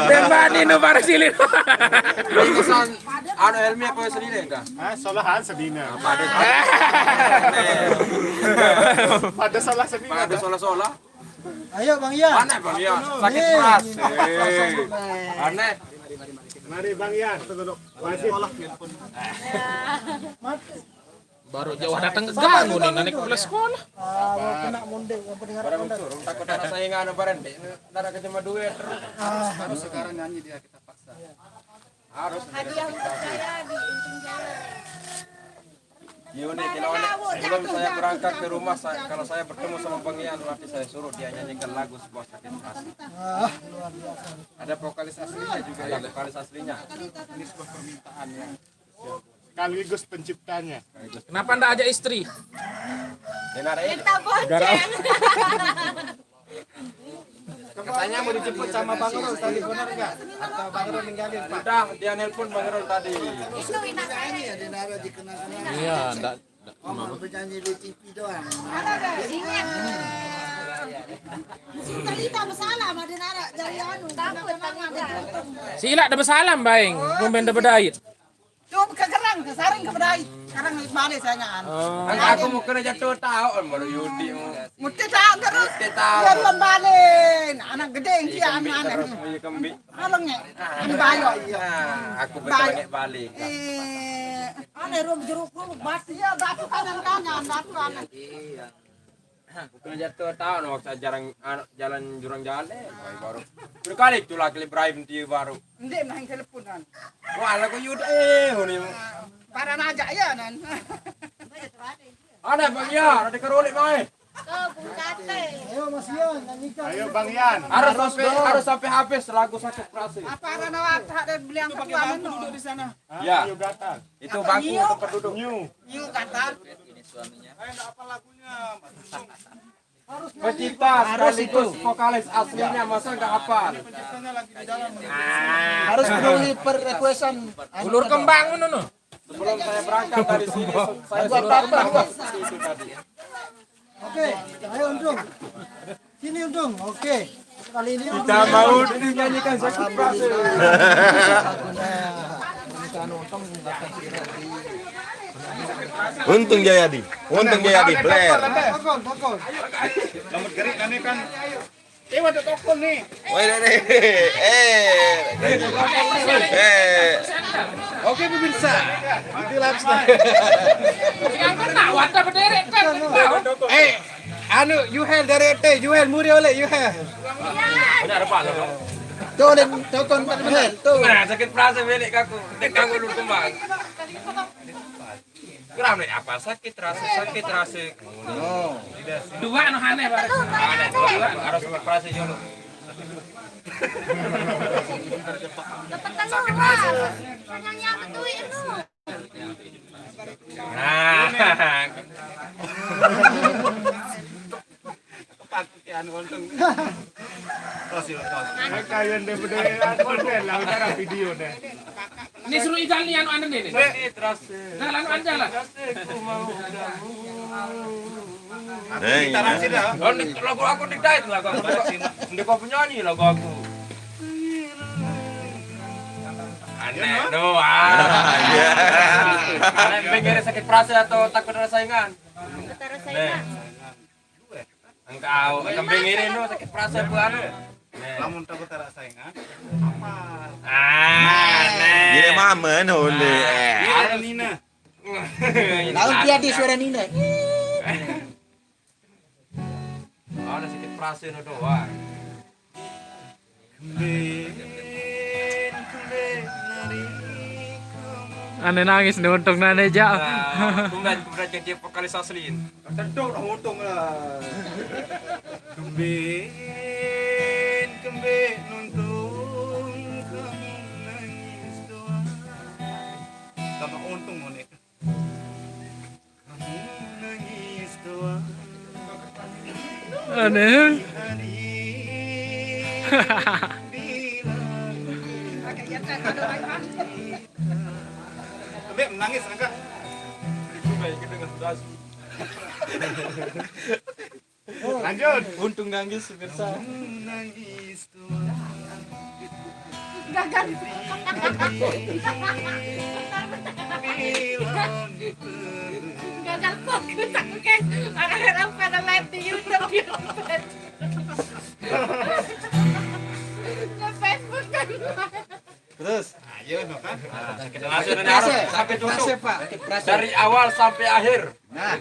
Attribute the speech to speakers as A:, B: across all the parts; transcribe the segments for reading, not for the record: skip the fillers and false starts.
A: Bebani no para silin.
B: Ikusan ano helmi ako sa dili ka.
C: Solahan sa dina. Pada salah sa dina.
B: Pada sola-sola.
D: Ayo Bang Ian.
B: Aneh Bang ya. Sakit keras. Aneh.
C: Mari Bang Ian, tunduk. Wajib.
A: Baru jauh datang ke gang nih naik ke sekolah.
D: Kena monde yang pendengar
B: Barang turun takut ada saingan bareng deh. Nara ke cuma duit.
E: Harus sekarang nyanyi dia kita paksa.
B: Harus.
F: Hadiah untuk saya di Untung Jaya.
B: Yuni sebelum saya berangkat ke rumah kalau saya bertemu sama Bang Ian nanti saya suruh dia nyanyikan lagu sebuah sakit asli.
D: luar biasa.
B: Ada vokalis aslinya juga ya, vokalis aslinya.
C: Ini sebuah permintaan ya. Sekaligus penciptanya.
A: Kenapa ndak ajak istri?
F: Kita bonceng.
E: Katanya mau dijemput sama Bang Rol tadi, benar enggak? Atau Bang Rol ninggalin Pak?
B: Udah dia nelpon Bang Rol tadi.
F: Itu inak saya.
E: Ya, Denara dikenal-kenal.
A: Iya, ndak.
E: Mau berjanji di TV doang.
F: Ingat. Cerita masalah sama Denara dari anu. Takut
A: Sila ada bersalam baing, ngomben ada bedait.
D: Cuma ke kerang, ke saring ke bedai. Sekarang mana saya ngan.
B: Aku mau kerja jatuh tahun baru Yudi mau.
D: Mesti tahu terus.
B: Mesti tahu.
D: Biar lembalin. Anak gede yang kia anak.
B: Terus punya kembi.
D: Halongnya. Ini bayo.
B: Aku bertanya balik.
D: Aneh rum jeruk rum batu ya batu kanan batu kanan.
B: Kerja jatuh tahun waktu jarang jalan jurang jalan baru. Berkali itu lagi Ibrahim dia baru.
D: Ndek nang teleponan.
B: Wah, lagu Yudi ini.
D: Para naga ya nan.
B: Ada Bang Ian, ada kerolik mai.
F: Kebun sate.
D: Ayo Mas Ion nyanyikan.
C: Ayo Bang Ian.
B: Harus sampai habis lagu sakit prase.
D: Apa arana waktu ada beli yang kedua duduk di sana.
B: Ya.
C: Ayo gatal.
B: Itu bangku tempat duduk.
C: New.
D: Yuk kata.
B: Pencipta sekaligus vokalis aslinya masa nggak hafal.
E: Harus penuhi requestan.
A: Ulur kembang ngono.
B: Sebelum saya berangkat dari sini saya sudah berangkat itu tadi.
D: Oke, ayo Untung. Sini Untung. Oke. Kali ini
B: Kita mau dinyanyikan sakit prase.
G: Untung Jayadi, Blair.
D: Tokol.
C: Lambat gerik nane kan. Ada tokol nih.
G: Woi deh.
E: Oke pemirsa. Itu lifestyle.
A: Yang kena wadah berderet kan.
E: Anu Yuhel dari teh, Yuhel muri oleh Yuhel.
B: Benar Pak.
E: Tuh dan tokon tak benar. Tuh.
B: Nah, sakit prase milik aku. Dek aku ulur kembang. Kira nih apa sakit rasa.
A: Dua anu aneh bareng.
B: Ada dua harus sakit prase dulu.
F: Cepetan lu. Nyanyi apa tuh itu?
B: Nah.
C: Kalian deh berdaya konten lah cara video deh.
A: Ini suruh ikan nih anu aneh nih.
B: Sakit rasa.
A: Nah, anu anja lah.
B: Aku mau kamu.
G: Nah,
B: Oh, lagu aku dikait lagu aku. Ndek kok penyanyi lagu aku. Aneh doang. Aneh pengen sakit prase atau takut ada saingan?
F: Utara saya.
B: Engkau kambing ini no sakit prase bu anu.
C: Lamun takut ada saingan.
B: Aneh.
G: Dia mama nole.
C: Ada Nina.
E: Lalu dia di suara Nina.
B: Ada sakit prase no doang.
A: Aneh nangis nih untung nane jauh.
B: Kemudian jadi vokalis asli.
C: Tentu udah untung lah. Kembe nuntung kamu nangis doang. Tambah untung monek. Kamu nangis doang.
A: Aneh.
C: Kembe menangis enggak? Lanjut.
E: Untung nangis pemirsa.
C: Nangis doang.
F: Gagal. Gagal fokus aku kan. Orang-orang pada live di YouTube di Facebook kan.
E: Terus. Ayo no kan.
B: Langsung harus sampai tutup. Dari awal sampai akhir.
E: Nah,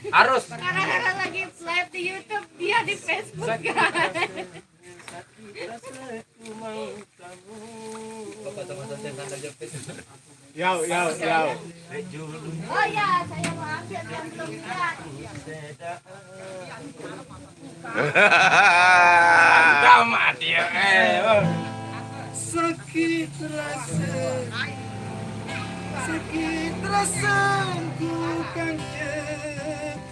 B: Harus.
F: Orang-orang lagi live di YouTube, dia di Facebook kan.
C: Yau.
F: Oh ya, saya mau ambil kantongnya.
B: Tamat dia.
E: sakit rasa ku kan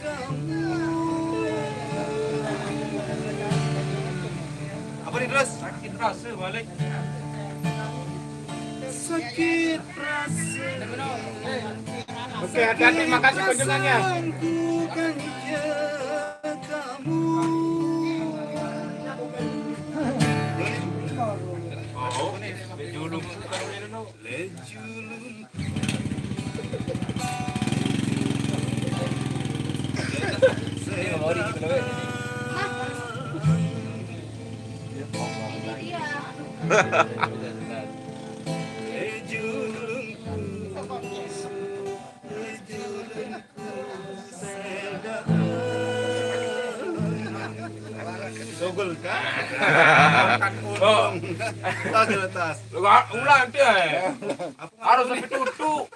E: kamu. Apa nih terus?
B: Sakit rasa balik.
E: Sakit rasa.
C: Oke, hati-hati, makasih kunjungannya.
E: Ku kan kamu. Lejulung. Sogol ka?
B: Oh,
E: Tas di atas.
B: ulang dia. Harus sampai tutup.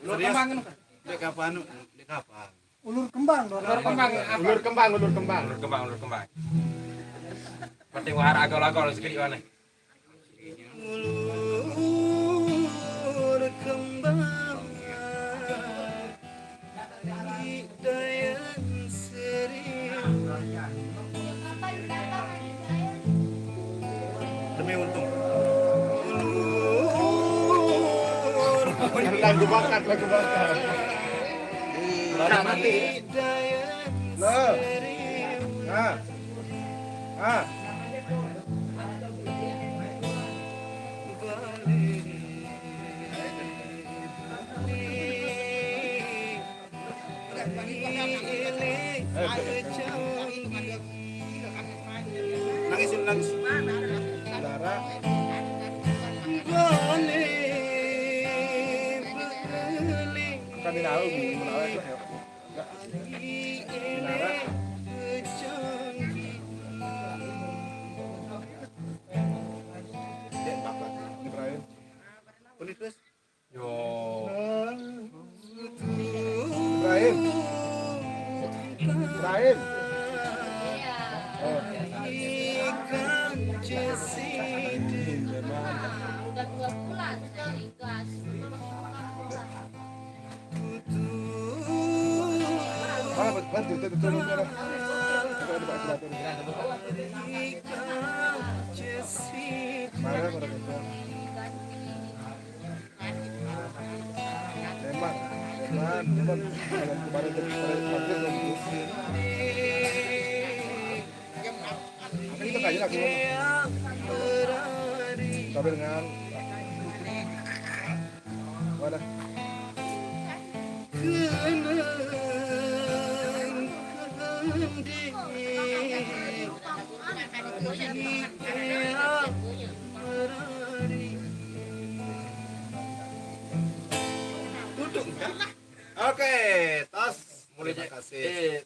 E: Serius? Dek kapan? Dek kapan?
D: Ulur kembang dong.
C: Ulur kembang.
B: Ulur kembang. Seperti wahara agol-agol sekali mana?
E: Ulur kembang. Hidayat serius. Demi untung.
C: Lagu bakat. Loh. Ah.
E: Nangis.
C: Saudara. Kami tahu menawar itu. Saudara. Ibrahim.
E: Terus.
B: Yo.
C: Ibrahim.
F: Udah 2 bulan sekali gas.
C: Bantu turun ke dalam. Mana pada kita? Memang. Kemarin kita kaji lagi. Tapi dengan wadah.
E: Oke, tas.
B: Mulai
E: Terima kasih.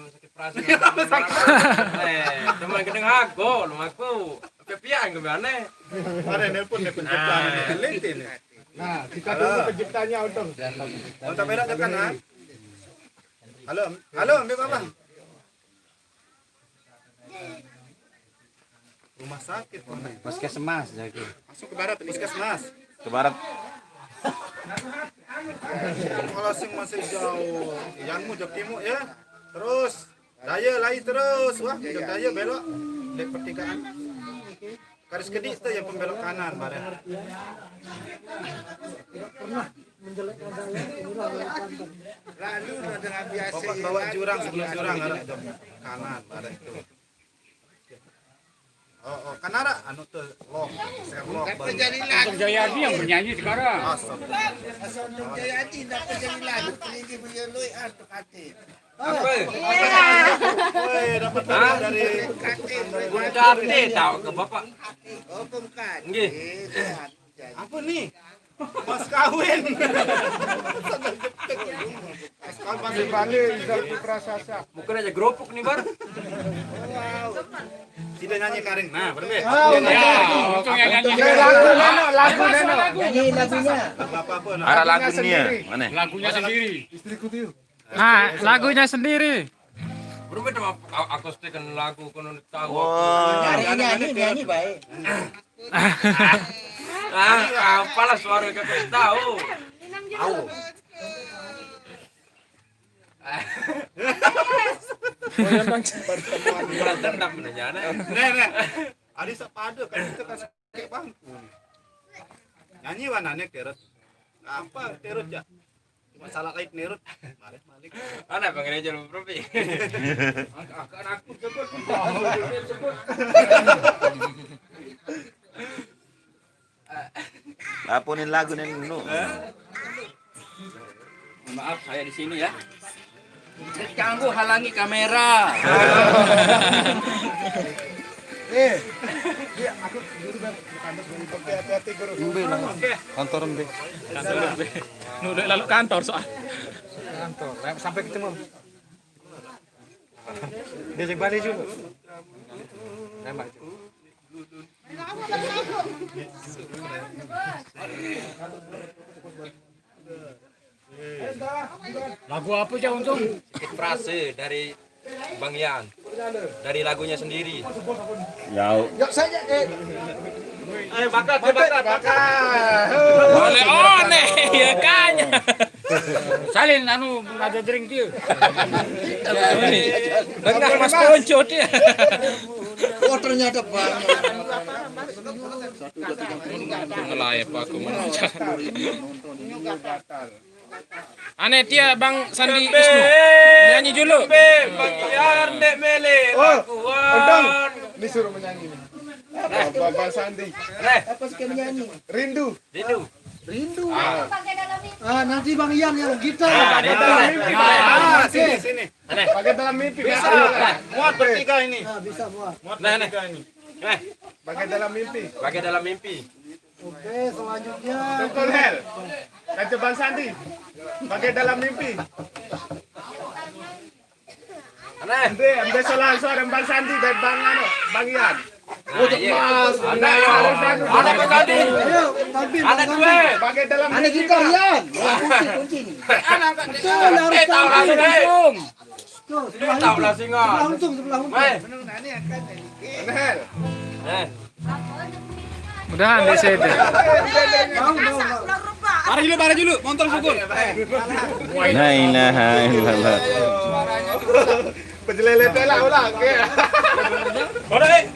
B: sakit perasaan. Teman kedeng aku, aku. Kepian gimana?
E: Ada nelpon penciptaan LinkedIn.
C: Nah, kita tunggu penciptanya untung.
E: Untuk merah ke kanan. Halo, ambil apa? Rumah sakit,
C: Puskesmas jadi.
E: masuk ke barat, puskesmas.
G: Ke barat.
E: Kalau sing masih jauh, yangmu jokimu ya. Terus, daya lagi terus. Wah, jok daya belok. Dek pertigaan. Garis kedis itu yang pembelok kanan, bareng.
D: Menjelekkan saya inilah yang pantas.
E: Lalu dengan biasa. Bawa jurang sebelum jurang ada kanan, bareng itu. Oh, kanara anu teu log, Sherlock.
C: Untung Jayadi yang bernyanyi sekarang.
E: Woi, dapat dari
B: Gede tahu ke bapak. Nggih.
E: apa nih? Mas kawin. Mas kawin masih
C: Balik dari Prasasa.
B: Mungkin aja gerupuk nih bar.
E: tidak nyanyi karing. Nah, bener.
C: Untung yang nyanyi. Lagu Neno.
D: Nyanyi lagunya.
E: Apa-apa.
G: Arah lagunya. Mana?
C: Lagunya sendiri.
A: Ah, lagunya sendiri.
B: Berbeda sama akustik kan lagu kono tahu.
G: Wah.
D: Nyanyi baik.
B: Apalah suara kakek tahu.
E: Tahu.
B: Kurang dendam nanya.
E: Nih. Adi sapade kan kita kasih bangku. Nyanyi wanane kerut. Apa kerut ya? Masalah kait nerut. Malik.
B: Ana bang gereja lu propi. Akan aku sebut.
G: Laponin lagu Neno.
H: Maaf saya di sini ya. Ganggu halangi kamera.
C: Hati-hati guru.
A: Kantor B. Nulis lalu kantor soal.
C: Kantor. Sampai ketemu. Dia balik juga. Lagu apa aja Untung?
B: Frase dari Bang Yan. Dari lagunya sendiri.
G: Yau.
D: Yuk saja
B: Ayo bakat.
A: Oleh ya kanya.
C: Salin anu ada drink dia.
A: Tengah Mas Ponco dia.
D: Oh ternyata banyak.
A: Ngelayap aku mana. Aneh dia Bang Sandi Wisnu. Nyanyi dulu.
B: Bang Yan dek mele.
C: Untung disuruh menyanyi. Bapak Sandi.
D: Apa sih menyanyi?
C: Rindu.
D: Rindu. Nanti Bang Ian yang gitar.
E: Sini.
C: Pakai dalam mimpi.
E: Muat bertiga ini.
D: Bisa buat.
B: Nah.
C: Pakai dalam mimpi.
B: Pakai dalam mimpi.
D: Oke, selanjutnya.
C: Betul Hel. Kaca Bang Sandi. Pakai dalam mimpi. Ambil suara Bang Sandi dan Bang Ian.
B: Ada Bang Sandi.
D: Ayo, tampil.
B: Ada dua.
C: Pakai dalam
D: Ada
C: mimpi.
D: gitar Ian. Kunci ini. Betul, harus
B: Tahu
D: tampil.
B: langsung.
D: Tuh, sebelah
B: Tahu
D: itu.
B: langsung.
D: Sebelah untung.
B: Weh.
C: Hel.
A: Mudahan deh saya deh.
H: Para dulu, motor syukur.
G: La ilaha illallah.
C: Penjelele tela ulang.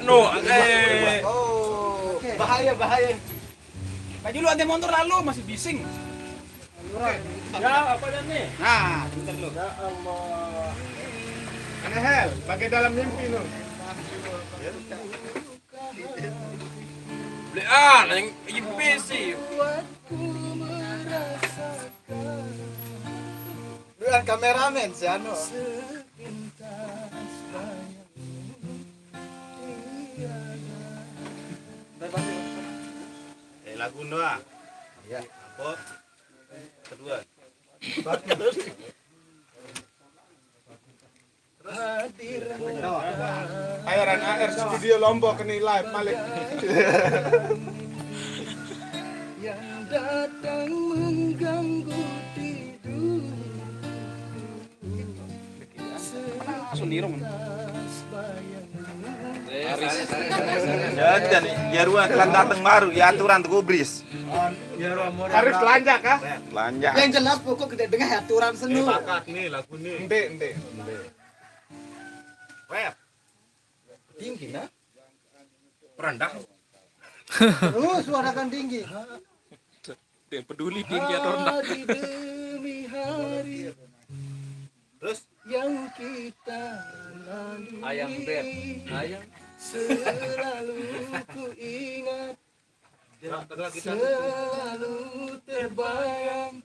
B: No.
H: Bahaya. Maju lu anti motor lalu masih bising.
B: Ya, apa dan nih?
H: Nah, bentar lu.
C: Aneh Hel. Pakai dalam mimpi lu.
B: Yang IPC.
D: Lu yang kameramen si Anu.
E: Lagu Noah. Ya. Apa? Kedua.
C: Airan AR Studio Lombok ini live Malik.
D: Yang datang mengganggu tidur.
H: Langsung dirung.
G: Dan jaruan telah datang baru ya aturan tuh gubris.
C: Harus telanjak kah?
G: Lanjak.
D: Yang jelas pokok kita dengar aturan senu.
E: Bakat nih lagu nih.
C: Ente.
E: Rap.
D: Tinggi nah.
B: Perendah.
D: Terus suarakan tinggi.
A: Dia peduli tinggi atau rendah.
D: Hari demi hari
E: Terus
D: yang kita lalui.
H: Ayam bed. Ayam.
D: Selalu ku ingat, selalu terbayang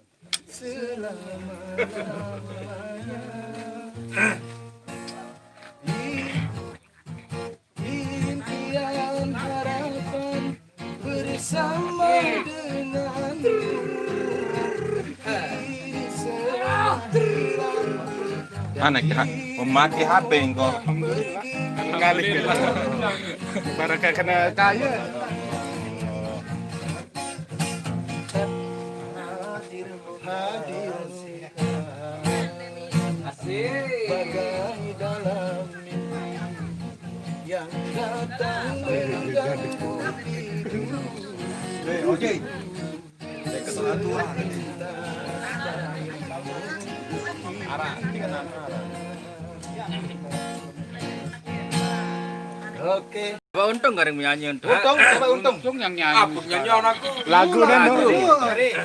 D: selama-lamanya. Impian harapan bersama denganmu. Ini semua hilang.
G: Mana pemaki HP engkau.
C: Kali kita. Barangkali kena kaya.
D: Hadir bagai dalam mimpi yang datang mengganggu tidur. Oke. Oke.
H: Coba untung gak ada yang menyanyi untung.
E: Coba untung.
C: Untung yang nyanyi.
B: Aku nyanyi aku.
C: Lagu dan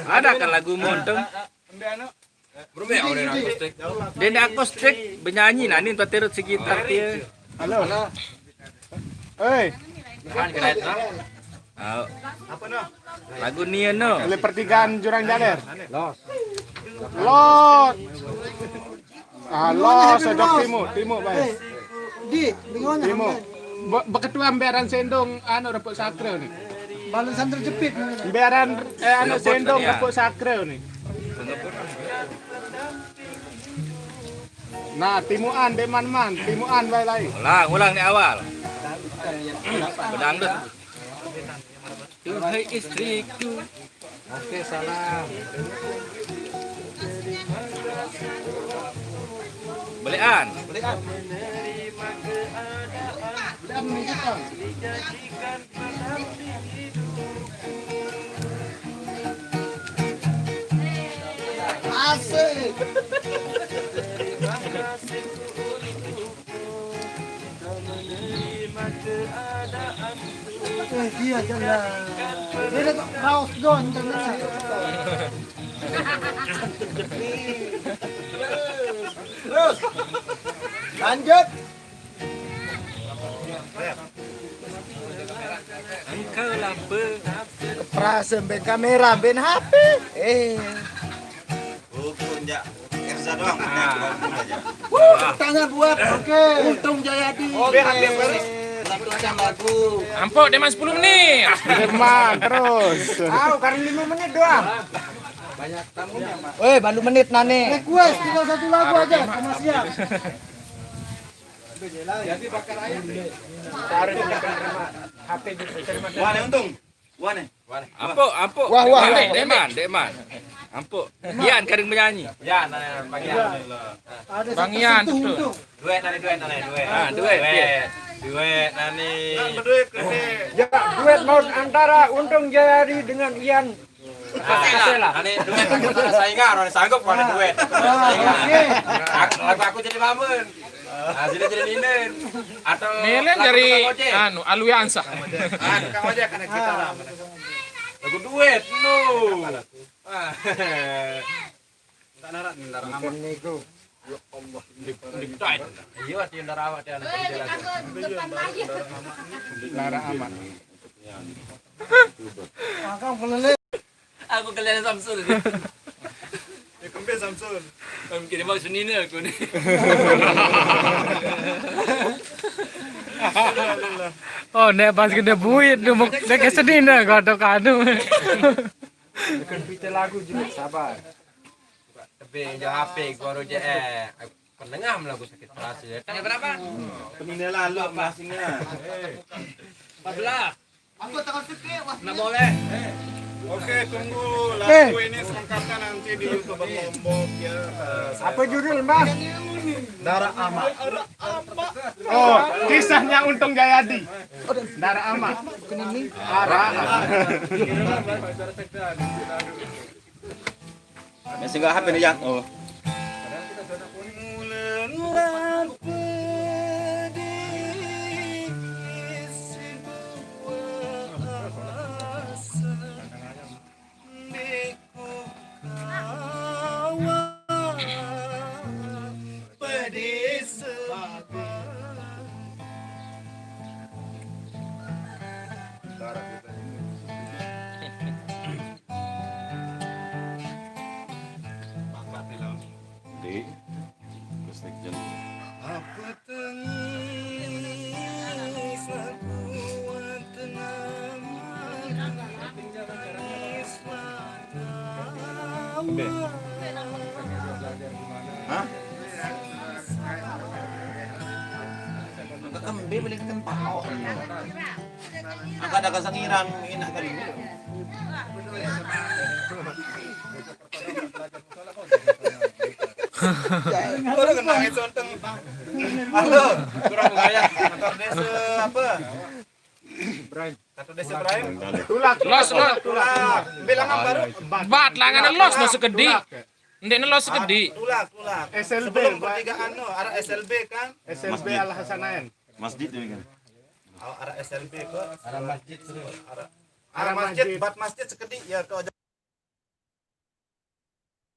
H: Ada kan lagu untung.
B: Belum ya orang akustik.
H: Dia akustik benyanyi nah ini untuk terus sekitar dia.
C: Halo. Hei,
B: Kan keren.
H: Oh. Lagu ni no.
C: oleh pertigaan Jurang Jaler. Lot. Los sejak timur baik.
D: Di, bingonya.
C: Timur. Beketua Beran Sendong Repuk Sakre nih.
D: Balon sandal jepit.
C: Beran Sendong Repuk Sakre nih. Nah, timuan deman timuan baik.
H: Ulang di awal. Bedangdut. Tuhai istriku.
D: Oke, salah.
H: Belian.
D: Asik. Dia jalan. Dia dah kaos don jalan. Terus. Lanjut.
H: Engkau lapar.
D: Perasaan ben kamera ben HP.
G: Hukum ya. Erza doang.
D: Tangan buat. Oke. Untung Jayadi.
E: Oke, hampir beres.
D: Lakukan lagu.
A: Ampok deman 10 menit.
C: Deman terus.
D: Karena 5 menit doang. Banyak tamunya, Mas. Baru menit nane. Request tinggal satu lagu aja sama siap. Jadi bakar aja. Taruh di terima HP di terima.
G: Wane untung. Wane.
H: Ampuk.
D: Wah.
H: Deman. Ampuk. Ian kadang menyanyi.
B: Ya, bagian.
D: Ada
A: Bang Ian,
D: satu
A: betul.
D: untung.
B: Duet. Duet nani.
E: Berduit gede.
D: Ya, duet maut antara Untung Jayadi dengan Ian.
B: Nani duet antara saingan, orang sanggup kalau ada duet.
D: Oke.
B: Aku jadi mamun. Hasilnya jadi ninen. Atau
A: Melen dari Aluyansa.
E: Kang aja karena kita lah.
B: lagu duet no.
E: Tak narat nih, darah amat.
B: Ya Allah, diktai. Iya, hati ndara awak dia anak kerja lagi.
C: Lara aman.
D: Akang pelele.
H: Aku kalian Samsul.
E: Ya kembe Samsul.
H: Kamu kira mau sunina aku ni.
I: Oh, nek pas kena buit tu nek kesedih nak kau kanu.
D: Bukan pita lagu juga sabar.
B: Tapi jo HP baru je pendengar lagu sakit perasa. Tanya berapa?
G: Pemindah lalu masingnya.
H: 14.
D: Aku takut fikir.
H: Nak boleh.
E: Oke, tunggu lagu ini selengkapnya nanti di YouTube Lombok ya.
D: Apa judul, Mas?
E: Darah amat.
C: Oh, kisahnya Untung Jayadi. Dara amat.
G: Masih enggak HP nih yang. Oh. Kembe. Hah? Kembe balik kan pao. Angka ada kasangiran enak kali. Orang kena itu tentang. Halo, kurang gaya. Kantor desa apa? Kantor desa Ibrahim.
A: Los.
E: Tulak. Bilang apa baru?
A: Bat langan los no sekedi. Ndek no los sekedi.
E: Tulak.
C: SLB,
E: Sebelum
C: Pak.
E: pertigaan no, ada SLB kan?
C: SLB Al Hasanain.
G: Masjid ini kan.
E: Oh, ada SLB kok. Ada masjid. Ada masjid, bat masjid sekedi ya kau